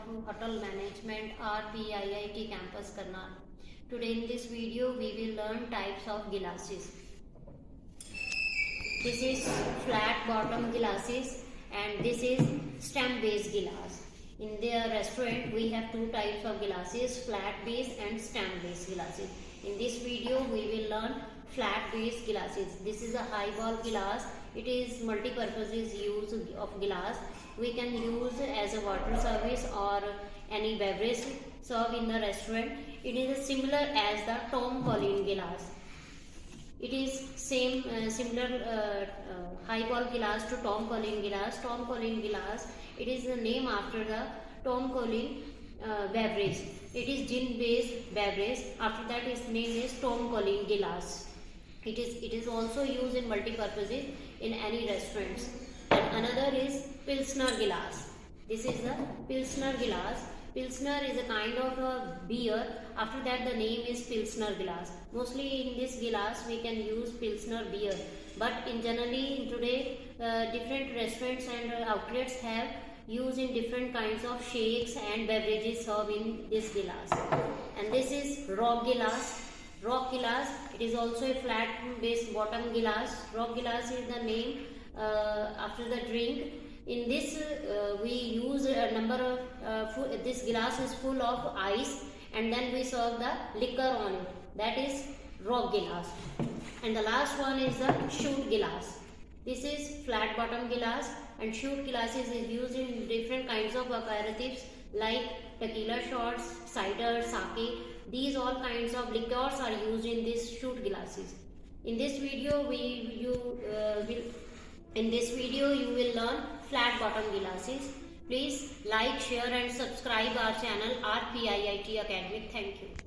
Hotel Management, RPIIT campus Karnal. Today in this video we will learn types of glasses. This is flat bottom glasses and this is stem based glass. In the restaurant we have two types of glasses, flat base and stem based glasses. In this video we will learn flat base glasses. This is a highball glass. It is multi-purpose use of glass. We can use as a water service or any beverage served in the restaurant. It is similar as the Tom Collins glass. It is similar highball glass to Tom Collins glass. Tom Collins glass, it is the name after the Tom Collins beverage. It is gin based beverage. After that its name is Tom Collins glass. It is also used in multi-purposes in any restaurants. And another is Pilsner glass. This is the Pilsner glass. Pilsner is a kind of a beer. After that the name is Pilsner glass. Mostly in this glass we can use Pilsner beer. But in generally today different restaurants and outlets have used in different kinds of shakes and beverages served in this glass. And this is rock glass. Rock glass, it is also a flat base bottom glass. Rock glass is the name after the drink. In this we use a number of this glass is full of ice and then we serve the liquor on it. That is rock glass. And the last one is the shoot glass. This is flat bottom glass, and shoot glasses is used in different kinds of aperitifs like tequila shots, cider, sake. These all kinds of liqueurs are used in these shoot glasses. In this video you will learn flat bottom glasses. Please like, share and subscribe our channel RPIIT Academy. Thank you.